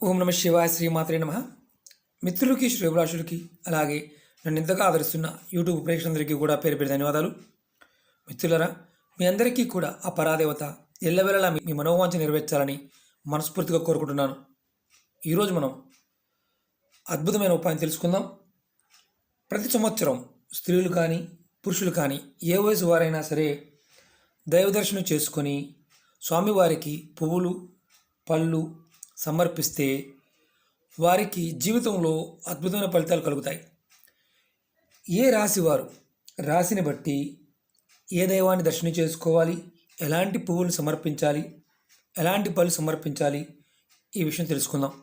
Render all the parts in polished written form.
ఓం నమ శివాయ శ్రీమాత్రే నమ. మిత్రులకి శ్రేభిలాషులకి అలాగే నన్ను ఇంతగా ఆదరిస్తున్న యూట్యూబ్ ప్రేక్షకులందరికీ కూడా పేరు పేరు ధన్యవాదాలు. మిత్రులరా, మీ అందరికీ కూడా ఆ పరాదేవత ఎల్లవేళలా మీ మనోవాంఛ నెరవేర్చాలని మనస్ఫూర్తిగా కోరుకుంటున్నాను. ఈరోజు మనం అద్భుతమైన ఉపాయం తెలుసుకుందాం. ప్రతి సంవత్సరం స్త్రీలు కానీ పురుషులు కానీ ఏ వయసు వారైనా సరే దైవదర్శనం చేసుకొని స్వామివారికి పువ్వులు పళ్ళు సమర్పిస్తే వారికి జీవితంలో అద్భుతమైన ఫలితాలు కలుగుతాయి. ఏ రాశి వారు రాశిని బట్టి ఏ దైవాన్ని దర్శనం చేసుకోవాలి, ఎలాంటి పువ్వులు సమర్పించాలి, ఎలాంటి పళ్ళు సమర్పించాలి, ఈ విషయం తెలుసుకుందాం.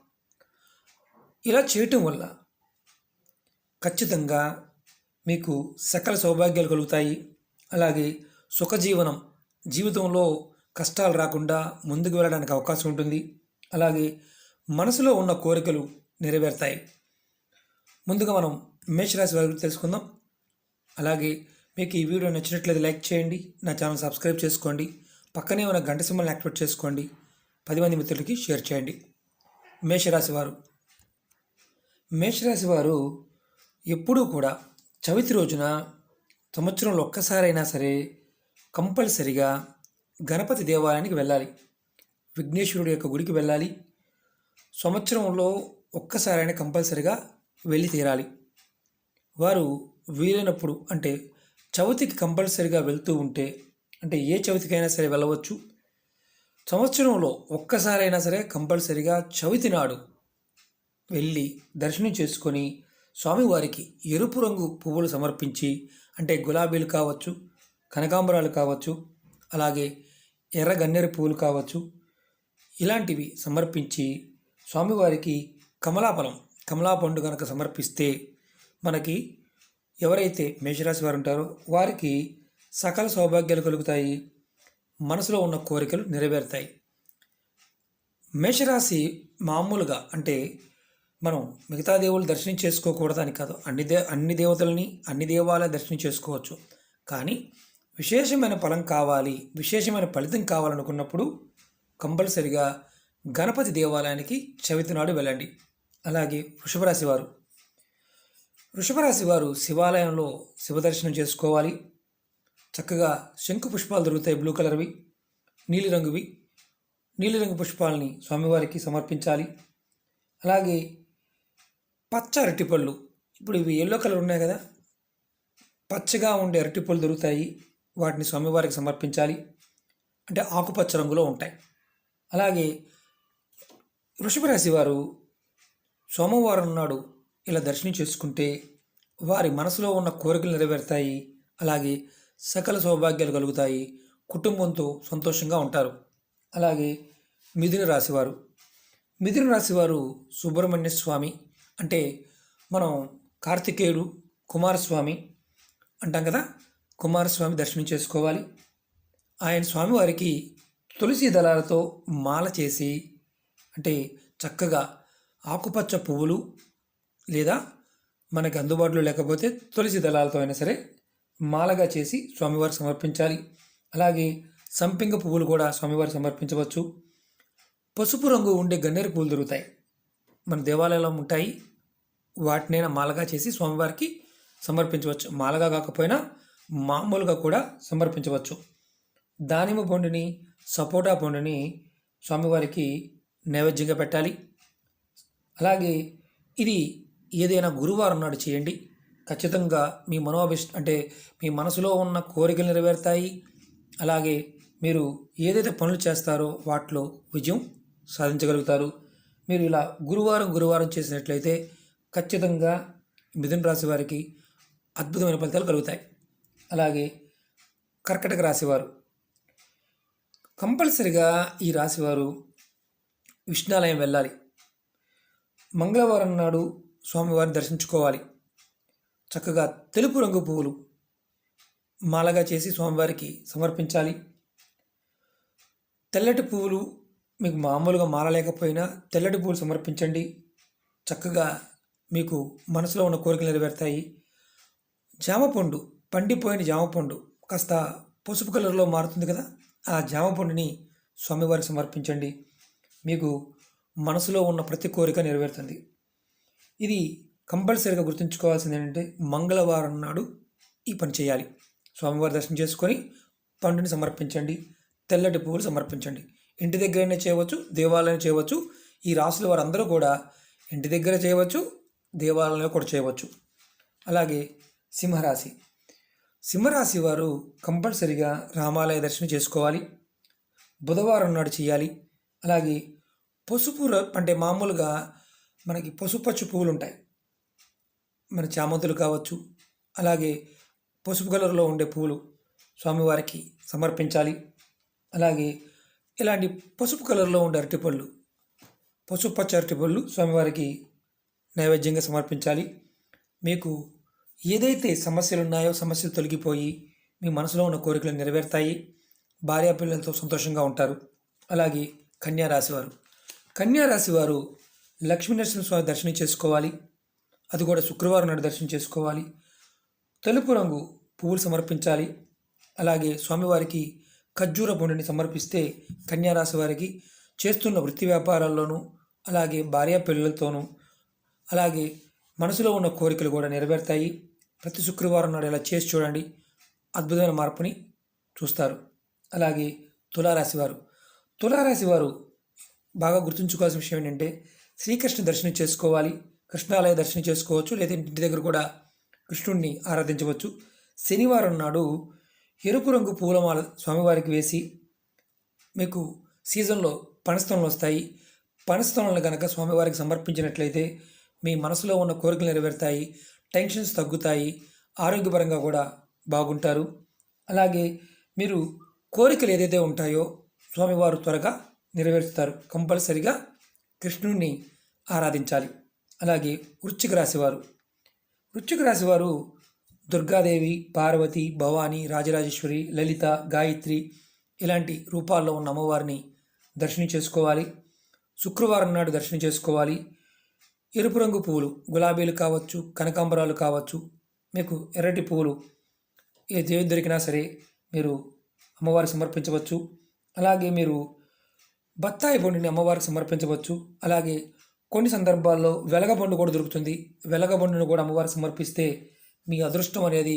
ఇలా చేయటం వల్ల ఖచ్చితంగా మీకు సకల సౌభాగ్యాలు కలుగుతాయి. అలాగే సుఖజీవనం, జీవితంలో కష్టాలు రాకుండా ముందుకు వెళ్ళడానికి అవకాశం ఉంటుంది. అలాగే మనసులో ఉన్న కోరికలు నెరవేరుతాయి. ముందుగా మనం మేషరాశి వారి గురించి తెలుసుకుందాం. అలాగే మీకు ఈ వీడియో నచ్చినట్లయితే లైక్ చేయండి, నా ఛానల్ సబ్స్క్రైబ్ చేసుకోండి, పక్కనే ఉన్న గంట సింబల్ని యాక్టివేట్ చేసుకోండి, 10 మంది మిత్రులకి షేర్ చేయండి. మేషరాశి వారు ఎప్పుడూ కూడా చవితి రోజున సంవత్సరంలో ఒక్కసారైనా సరే కంపల్సరిగా గణపతి దేవాలయానికి వెళ్ళాలి, విఘ్నేశ్వరుడి యొక్క గుడికి వెళ్ళాలి. సంవత్సరంలో ఒక్కసారైనా కంపల్సరిగా వెళ్ళి తీరాలి. వారు వీలైనప్పుడు అంటే చవితికి కంపల్సరిగా వెళ్తూ ఉంటే, అంటే ఏ చవితికైనా సరే వెళ్ళవచ్చు. సంవత్సరంలో ఒక్కసారైనా సరే కంపల్సరిగా చవితి నాడు వెళ్ళి దర్శనం చేసుకొని స్వామివారికి ఎరుపు రంగు పువ్వులు సమర్పించి, అంటే గులాబీలు కావచ్చు, కనకాంబరాలు కావచ్చు, అలాగే ఎర్ర గన్నేరు పువ్వులు కావచ్చు, ఇలాంటివి సమర్పించి స్వామివారికి కమలా పండు కనుక సమర్పిస్తే మనకి ఎవరైతే మేషరాశి వారు ఉంటారో వారికి సకల సౌభాగ్యాలు కలుగుతాయి, మనసులో ఉన్న కోరికలు నెరవేరుతాయి. మేషరాశి మామూలుగా అంటే మనం మిగతా దేవుళ్ళు దర్శనం చేసుకోకూడదని కాదు, అన్ని దేవతలని అన్ని దేవాలయాలు దర్శనం చేసుకోవచ్చు. కానీ విశేషమైన ఫలం కావాలి, విశేషమైన ఫలితం కావాలనుకున్నప్పుడు కంపల్సరిగా గణపతి దేవాలయానికి చవితి నాడు వెళ్ళండి. అలాగే వృషభరాశి వారు శివాలయంలో శివదర్శనం చేసుకోవాలి. చక్కగా శంకు పుష్పాలు దొరుకుతాయి, బ్లూ కలర్వి, నీలిరంగు పుష్పాలని స్వామివారికి సమర్పించాలి. అలాగే పచ్చ అరటిపళ్ళు, ఇప్పుడు ఇవి ఎల్లో కలర్ ఉన్నాయి కదా, పచ్చగా ఉండే అరటిపళ్ళు దొరుకుతాయి, వాటిని స్వామివారికి సమర్పించాలి, అంటే ఆకుపచ్చ రంగులో ఉంటాయి. అలాగే వృషభరాశి వారు సోమవారం నాడు ఇలా దర్శనం చేసుకుంటే వారి మనసులో ఉన్న కోరికలు నెరవేరుతాయి. అలాగే సకల సౌభాగ్యాలు కలుగుతాయి, కుటుంబంతో సంతోషంగా ఉంటారు. అలాగే మిథున రాశివారు సుబ్రహ్మణ్య స్వామి, అంటే మనం కార్తికేయుడు కుమారస్వామి అంటాం కదా, కుమారస్వామి దర్శనం చేసుకోవాలి. ఆయన స్వామివారికి తులసి దళాలతో మాల చేసి, అంటే చక్కగా ఆకుపచ్చ పువ్వులు లేదా మనకి అందుబాటులో లేకపోతే తులసి దళాలతో అయినా సరే మాలగా చేసి స్వామివారికి సమర్పించాలి. అలాగే సంపింగ పువ్వులు కూడా స్వామివారికి సమర్పించవచ్చు. పసుపు రంగు ఉండే గన్నేరు పువ్వులు దొరుకుతాయి, మన దేవాలయంలో ఉంటాయి, వాటినైనా మాలగా చేసి స్వామివారికి సమర్పించవచ్చు. మాలగా కాకపోయినా మామూలుగా కూడా సమర్పించవచ్చు. దానిమ్మ పండుని, సపోటా పండుని స్వామివారికి నైవేద్యంగా పెట్టాలి. అలాగే ఇది ఏదైనా గురువారం నాడు చేయండి. ఖచ్చితంగా మీ అంటే మీ మనసులో ఉన్న కోరికలు నెరవేరుతాయి. అలాగే మీరు ఏదైతే పనులు చేస్తారో వాటిలో విజయం సాధించగలుగుతారు. మీరు ఇలా గురువారం చేసినట్లయితే ఖచ్చితంగా మిథున రాశి వారికి అద్భుతమైన ఫలితాలు కలుగుతాయి. అలాగే కర్కటక రాశివారు కంపల్సరిగా ఈ రాశివారు విష్ణాలయం వెళ్ళాలి. మంగళవారం నాడు స్వామివారిని దర్శించుకోవాలి. చక్కగా తెలుపు రంగు పువ్వులు మాలగా చేసి స్వామివారికి సమర్పించాలి. తెల్లటి పువ్వులు మీకు మామూలుగా మాల లేకపోయినా తెల్లటి పువ్వులు సమర్పించండి. చక్కగా మీకు మనసులో ఉన్న కోరికలు నెరవేరుతాయి. జామపండు, పండిపోయిన జామపండు కాస్త పసుపు కలర్లో మారుతుంది కదా, ఆ జామపండుని స్వామివారికి సమర్పించండి. మీకు మనసులో ఉన్న ప్రతి కోరిక నెరవేరుతుంది. ఇది కంపల్సరీగా గుర్తుంచుకోవాల్సింది ఏంటంటే మంగళవారం నాడు ఈ పని చేయాలి. స్వామివారి దర్శనం చేసుకొని పండుని సమర్పించండి, తెల్లటి పువ్వులు సమర్పించండి. ఇంటి దగ్గరైనా చేయవచ్చు, దేవాలయం చేయవచ్చు. ఈ రాసుల వారందరూ కూడా ఇంటి దగ్గర చేయవచ్చు, దేవాలయంలో కూడా చేయవచ్చు. అలాగే సింహరాశి. సింహరాశి వారు కంపల్సరిగా రామాలయ దర్శనం చేసుకోవాలి. బుధవారం నాడు చేయాలి. అలాగే పసుపు అంటే మామూలుగా మనకి పసుపచ్చు పువ్వులు ఉంటాయి, మన చామంతులు కావచ్చు, అలాగే పసుపు కలర్లో ఉండే పువ్వులు స్వామివారికి సమర్పించాలి. అలాగే ఇలాంటి పసుపు కలర్లో ఉండే అరటిపళ్ళు, పసుపు పచ్చ అరటిపళ్ళు స్వామివారికి నైవేద్యంగా సమర్పించాలి. మీకు ఏదైతే సమస్యలు ఉన్నాయో సమస్యలు తొలగిపోయి మీ మనసులో ఉన్న కోరికలు నెరవేరుతాయి. భార్యాపిల్లలతో సంతోషంగా ఉంటారు. అలాగే కన్యారాశివారు. కన్యారాశివారు లక్ష్మీనరసింహస్వామి దర్శనం చేసుకోవాలి. అది కూడా శుక్రవారం నాడు దర్శనం చేసుకోవాలి. తెలుపు రంగు పువ్వులు సమర్పించాలి. అలాగే స్వామివారికి ఖర్జూర బొండిని సమర్పిస్తే కన్యారాశి వారికి చేస్తున్న వృత్తి వ్యాపారాల్లోనూ, అలాగే భార్యా పిల్లలతోనూ, అలాగే మనసులో ఉన్న కోరికలు కూడా నెరవేరుతాయి. ప్రతి శుక్రవారం నాడు ఇలా చేసి చూడండి, అద్భుతమైన మార్పుని చూస్తారు. అలాగే తులారాశివారు. తులారాశివారు బాగా గుర్తుంచుకోవాల్సిన విషయం ఏంటంటే శ్రీకృష్ణ దర్శనం చేసుకోవాలి. కృష్ణాలయ దర్శనం చేసుకోవచ్చు, లేదా ఇంటి దగ్గర కూడా కృష్ణుడిని ఆరాధించవచ్చు. శనివారం నాడు ఎరుపు రంగు పూలమాల స్వామివారికి వేసి, మీకు సీజన్లో పనస్తోనలు వస్తాయి, పనస్తోనలు కనుక స్వామివారికి సమర్పించినట్లయితే మీ మనసులో ఉన్న కోరికలు నెరవేరుతాయి, టెన్షన్స్ తగ్గుతాయి, ఆరోగ్యపరంగా కూడా బాగుంటారు. అలాగే మీరు కోరికలు ఏదైతే ఉంటాయో స్వామివారు త్వరగా నెరవేరుస్తారు. కంపల్సరిగా కృష్ణుడిని ఆరాధించాలి. అలాగే వృశ్చిక రాశివారు. వృశ్చిక రాశివారు దుర్గాదేవి, పార్వతి, భవాని, రాజరాజేశ్వరి, లలిత, గాయత్రి ఇలాంటి రూపాల్లో ఉన్న అమ్మవారిని దర్శనం చేసుకోవాలి. శుక్రవారం నాడు దర్శనం చేసుకోవాలి. ఎరుపు రంగు పువ్వులు, గులాబీలు కావచ్చు, కనకాంబరాలు కావచ్చు, మీకు ఎర్రటి పువ్వులు ఏ దేవుడు దొరికినా సరే మీరు అమ్మవారికి సమర్పించవచ్చు. అలాగే మీరు బత్తాయి పండుని అమ్మవారికి సమర్పించవచ్చు. అలాగే కొన్ని సందర్భాల్లో వెలగపండు కూడా దొరుకుతుంది. వెలగపండును కూడా అమ్మవారికి సమర్పిస్తే మీ అదృష్టం అనేది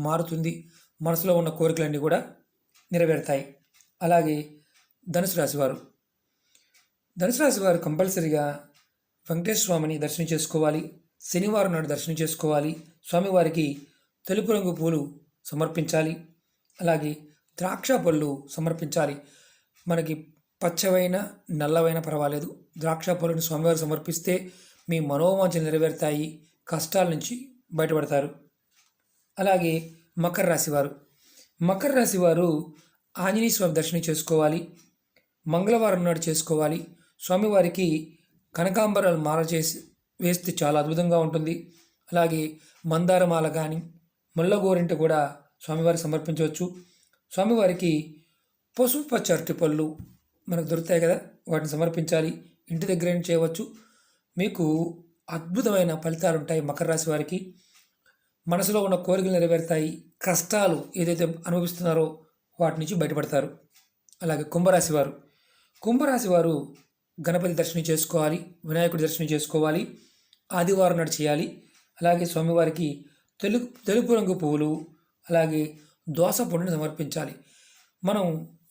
మారుతుంది, మనసులో ఉన్న కోరికలన్నీ కూడా నెరవేరుతాయి. అలాగే ధనుసు రాశివారు. ధనుసు రాశివారు కంపల్సరిగా వెంకటేశ్వర స్వామిని దర్శనం చేసుకోవాలి. శనివారం నాడు దర్శనం చేసుకోవాలి. స్వామివారికి తెలుపు రంగు పూలు సమర్పించాలి. అలాగే ద్రాక్ష పళ్ళు సమర్పించాలి. మనకి పచ్చవైన నల్లవైన పర్వాలేదు, ద్రాక్ష పళ్ళని స్వామివారికి సమర్పిస్తే మీ మనోవాంఛలు నెరవేరుతాయి, కష్టాల నుంచి బయటపడతారు. అలాగే మకర రాశివారు. మకర రాశివారు ఆంజనేయ స్వామి దర్శనం చేసుకోవాలి. మంగళవారం నాడు చేసుకోవాలి. స్వామివారికి కనకాంబరాలు మాల చేసి వేస్తే చాలా అద్భుతంగా ఉంటుంది. అలాగే మందారమాల కానీ ముళ్ళగోరింట కూడా స్వామివారికి సమర్పించవచ్చు. స్వామివారికి పసుపు పచ్చ అరటిపళ్ళు మనకు దొరుకుతాయి కదా, వాటిని సమర్పించాలి. ఇంటి దగ్గర చేయవచ్చు. మీకు అద్భుతమైన ఫలితాలు ఉంటాయి. మకర రాశి వారికి మనసులో ఉన్న కోరికలు నెరవేరుతాయి. కష్టాలు ఏదైతే అనుభవిస్తున్నారో వాటి నుంచి బయటపడతారు. అలాగే కుంభరాశి వారు. కుంభరాశి వారు గణపతి దర్శనం చేసుకోవాలి, వినాయకుడి దర్శనం చేసుకోవాలి. ఆదివారం నాడు చేయాలి. అలాగే స్వామివారికి తెలుపు రంగు పువ్వులు, అలాగే దోస పండుని సమర్పించాలి. మనం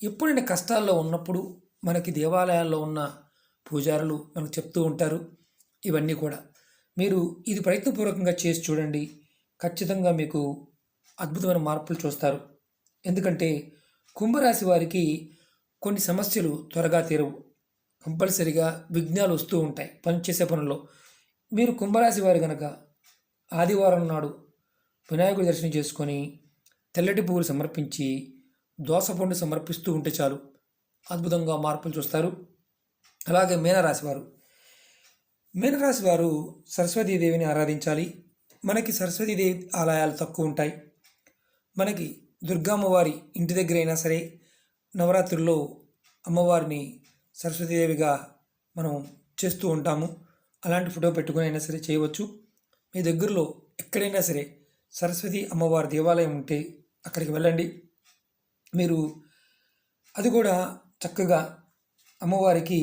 ఎప్పుడైనా కష్టాల్లో ఉన్నప్పుడు మనకి దేవాలయాల్లో ఉన్న పూజారులు మనకు చెప్తూ ఉంటారు. ఇవన్నీ కూడా మీరు ఇది ప్రయత్నపూర్వకంగా చేసి చూడండి, ఖచ్చితంగా మీకు అద్భుతమైన మార్పులు చూస్తారు. ఎందుకంటే కుంభరాశి వారికి కొన్ని సమస్యలు త్వరగా తీరవు, కంపల్సరిగా విఘ్నాలు వస్తూ ఉంటాయి పనిచేసే పనుల్లో. మీరు కుంభరాశి వారు కనుక ఆదివారం నాడు వినాయకుడి దర్శనం చేసుకొని తెల్లటి పువ్వులు సమర్పించి దోసపండు సమర్పిస్తూ ఉంటే చాలు, అద్భుతంగా మార్పులు చూస్తారు. అలాగే మీనరాశి వారు. మీనరాశి వారు సరస్వతీదేవిని ఆరాధించాలి. మనకి సరస్వతీదేవి ఆలయాలు తక్కువ ఉంటాయి. మనకి దుర్గామ్మవారి ఇంటి దగ్గర అయినా సరే నవరాత్రుల్లో అమ్మవారిని సరస్వతీదేవిగా మనం చేస్తూ ఉంటాము. అలాంటి ఫోటో పెట్టుకుని అయినా సరే చేయవచ్చు. మీ దగ్గరలో ఎక్కడైనా సరే సరస్వతి అమ్మవారి దేవాలయం ఉంటే అక్కడికి వెళ్ళండి. మీరు అది కూడా చక్కగా అమ్మవారికి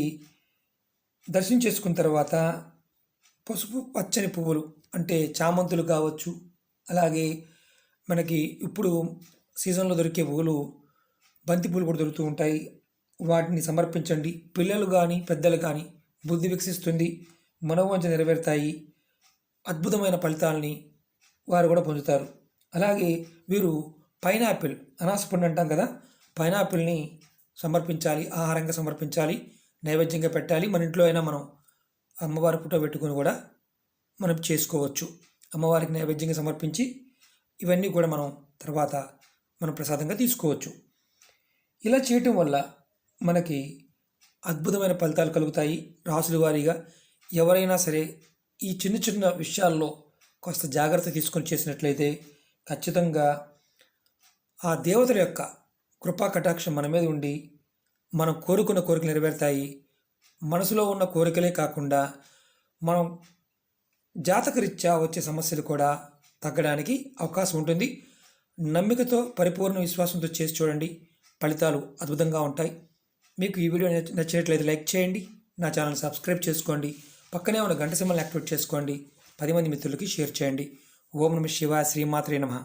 దర్శనం చేసుకున్న తర్వాత పసుపు పచ్చని పువ్వులు అంటే చామంతులు కావచ్చు, అలాగే మనకి ఇప్పుడు సీజన్లో దొరికే పువ్వులు బంతి పూలు కూడా దొరుకుతూ ఉంటాయి. వాటిని సమర్పించండి. పిల్లలు కానీ పెద్దలు కానీ బుద్ధి వికసిస్తుంది, మనోవాంఛ నెరవేరుతాయి, అద్భుతమైన ఫలితాలని వారు కూడా పొందుతారు. అలాగే వీరు పైనాపిల్, అనాస పండు అంటాం కదా, పైనాపిల్ని సమర్పించాలి, ఆహారంగా సమర్పించాలి, నైవేద్యంగా పెట్టాలి. మన ఇంట్లో అయినా మనం అమ్మవారి ఫోటో పెట్టుకొని కూడా మనం చేసుకోవచ్చు. అమ్మవారికి నైవేద్యంగా సమర్పించి ఇవన్నీ కూడా మనం తర్వాత మనం ప్రసాదంగా తీసుకోవచ్చు. ఇలా చేయటం వల్ల మనకి అద్భుతమైన ఫలితాలు కలుగుతాయి. రాసుల వారీగా ఎవరైనా సరే ఈ చిన్న చిన్న విషయాల్లో కాస్త జాగ్రత్త తీసుకొని చేసినట్లయితే ఖచ్చితంగా ఆ దేవతల యొక్క కృపా కటాక్షం మన మీద ఉండి మనం కోరుకున్న కోరికలు నెరవేరుతాయి. మనసులో ఉన్న కోరికలే కాకుండా మనం జాతకరీత్యా వచ్చే సమస్యలు కూడా తగ్గడానికి అవకాశం ఉంటుంది. నమ్మికతో పరిపూర్ణ విశ్వాసంతో చేసి చూడండి, ఫలితాలు అద్భుతంగా ఉంటాయి. మీకు ఈ వీడియో నచ్చినట్లయితే లైక్ చేయండి, నా ఛానల్ సబ్స్క్రైబ్ చేసుకోండి, పక్కనే ఉన్న గంట సింబల్ని యాక్టివేట్ చేసుకోండి, 10 మంది మిత్రులకి షేర్ చేయండి. ఓం నమః శివాయ, శ్రీమాత్రే నమః.